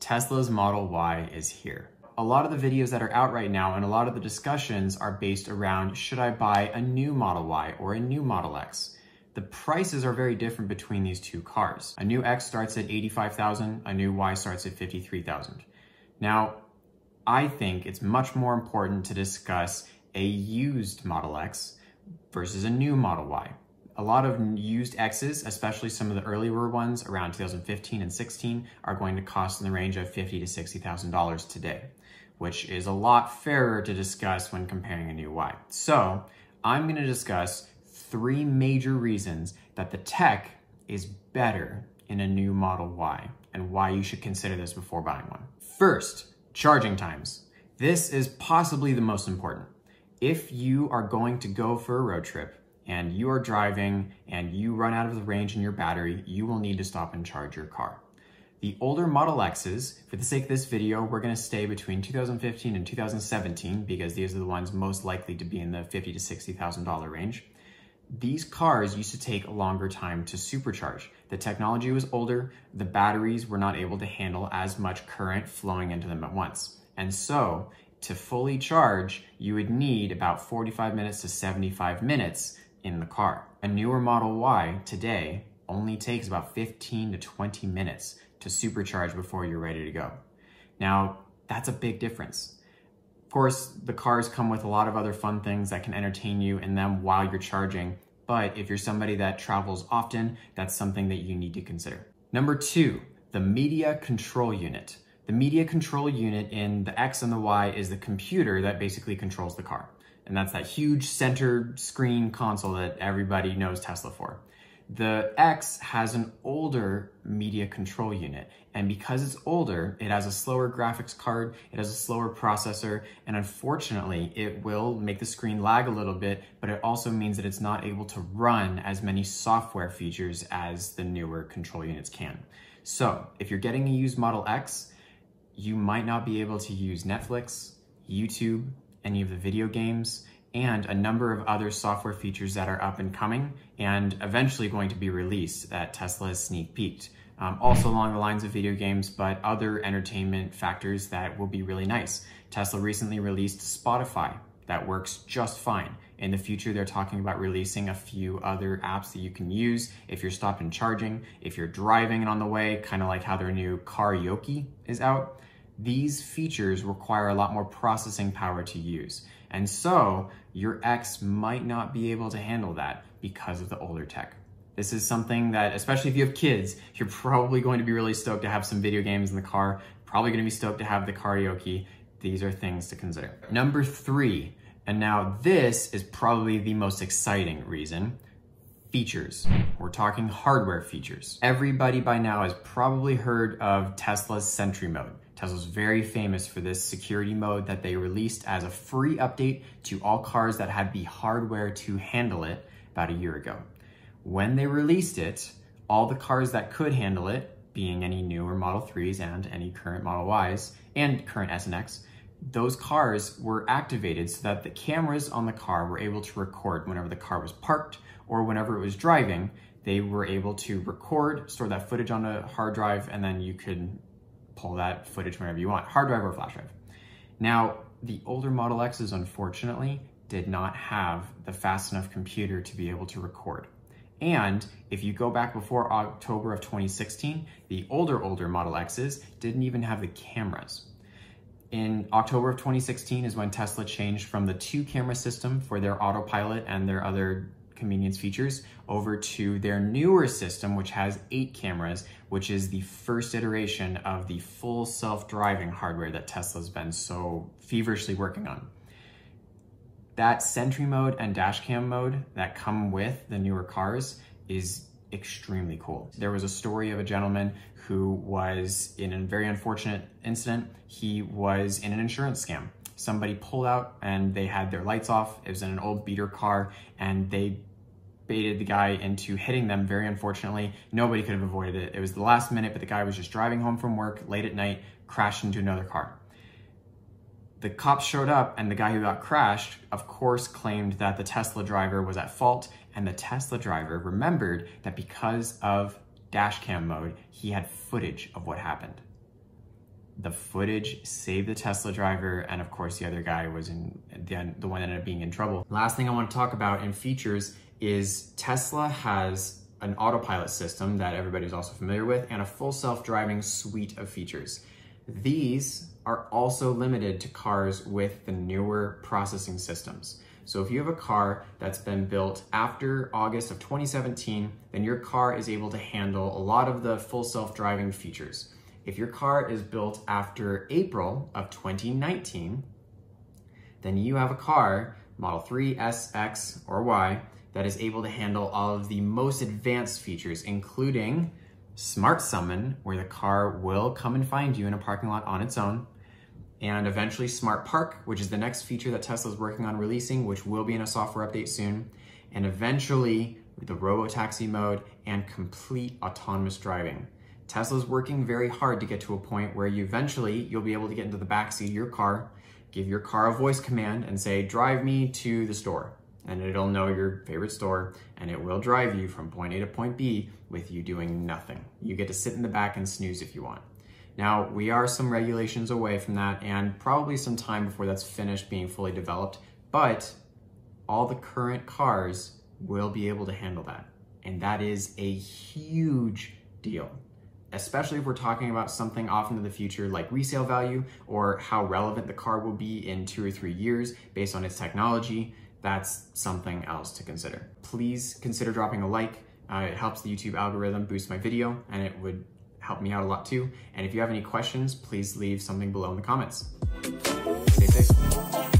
Tesla's Model Y is here. A lot of the videos that are out right now and a lot of the discussions are based around, should I buy a new Model Y or a new Model X? The prices are very different between these two cars. A new X starts at $85,000, a new Y starts at $53,000. Now, I think it's much more important to discuss a used Model X versus a new Model Y. A lot of used X's, especially some of the earlier ones around 2015 and 16, are going to cost in the range of $50,000 to $60,000 today, which is a lot fairer to discuss when comparing a new Y. So I'm going to discuss 3 major reasons that the tech is better in a new Model Y and why you should consider this before buying one. First, charging times. This is possibly the most important. If you are going to go for a road trip and you are driving and you run out of the range in your battery, you will need to stop and charge your car. The older Model X's, for the sake of this video, we're going to stay between 2015 and 2017 because these are the ones most likely to be in the $50,000 to $60,000 range. These cars used to take a longer time to supercharge. The technology was older, the batteries were not able to handle as much current flowing into them at once. And so, to fully charge, you would need about 45 minutes to 75 minutes in the car. A newer Model Y today only takes about 15 to 20 minutes to supercharge before you're ready to go. Now, that's a big difference. Of course, the cars come with a lot of other fun things that can entertain you in them while you're charging, but if you're somebody that travels often, that's something that you need to consider. Number 2, the media control unit. The media control unit in the X and the Y is the computer that basically controls the car. And that's that huge center screen console that everybody knows Tesla for. The X has an older media control unit, and because it's older, it has a slower graphics card, it has a slower processor, and unfortunately, it will make the screen lag a little bit, but it also means that it's not able to run as many software features as the newer control units can. So, if you're getting a used Model X, you might not be able to use Netflix, YouTube, any of the video games, and a number of other software features that are up and coming and eventually going to be released that Tesla has sneak peeked. Also along the lines of video games, but other entertainment factors that will be really nice. Tesla recently released Spotify that works just fine. In the future, they're talking about releasing a few other apps that you can use if you're stopping charging, if you're driving and on the way, kind of like how their new karaoke is out. These features require a lot more processing power to use. And so your X might not be able to handle that because of the older tech. This is something that, especially if you have kids, you're probably going to be really stoked to have some video games in the car, probably going to be stoked to have the karaoke. These are things to consider. Number 3, and now this is probably the most exciting reason, features. We're talking hardware features. Everybody by now has probably heard of Tesla's Sentry Mode. Tesla's very famous for this security mode that they released as a free update to all cars that had the hardware to handle it about a year ago. When they released it, all the cars that could handle it, being any newer Model 3s and any current Model Ys and current S and X, those cars were activated so that the cameras on the car were able to record whenever the car was parked or whenever it was driving. They were able to record, store that footage on a hard drive, and then you could pull that footage whenever you want, hard drive or flash drive. Now, the older Model X's, unfortunately, did not have the fast enough computer to be able to record. And if you go back before October of 2016, the older Model X's didn't even have the cameras. In October of 2016 is when Tesla changed from the 2-camera system for their Autopilot and their other convenience features over to their newer system, which has 8 cameras, which is the first iteration of the full self-driving hardware that Tesla's been so feverishly working on. That Sentry Mode and Dashcam mode that come with the newer cars is extremely cool. There was a story of a gentleman who was in a very unfortunate incident. He was in an insurance scam. Somebody pulled out and they had their lights off. It was in an old beater car and they baited the guy into hitting them. Very unfortunately, nobody could have avoided it. It was the last minute, but the guy was just driving home from work late at night, crashed into another car. The cops showed up and the guy who got crashed, of course, claimed that the Tesla driver was at fault, and the Tesla driver remembered that because of dashcam mode, he had footage of what happened. The footage saved the Tesla driver, and of course the other guy was the one that ended up being in trouble. Last thing I want to talk about in features is Tesla has an autopilot system that everybody's also familiar with and a full self-driving suite of features. These are also limited to cars with the newer processing systems. So if you have a car that's been built after August of 2017, then your car is able to handle a lot of the full self-driving features. If your car is built after April of 2019, then you have a car, Model 3, S, X, or Y, that is able to handle all of the most advanced features, including Smart Summon, where the car will come and find you in a parking lot on its own, and eventually Smart Park, which is the next feature that Tesla's working on releasing, which will be in a software update soon, and eventually the robo-taxi mode and complete autonomous driving. Tesla's working very hard to get to a point where you'll be able to get into the backseat of your car, give your car a voice command and say, drive me to the store. And it'll know your favorite store and it will drive you from point A to point B with you doing nothing. You get to sit in the back and snooze if you want. Now, we are some regulations away from that and probably some time before that's finished being fully developed, but all the current cars will be able to handle that. And that is a huge deal, especially if we're talking about something off into the future like resale value or how relevant the car will be in 2 or 3 years based on its technology. That's something else to consider. Please consider dropping a like. It helps the YouTube algorithm boost my video and it would help me out a lot too. And if you have any questions, please leave something below in the comments. Stay safe.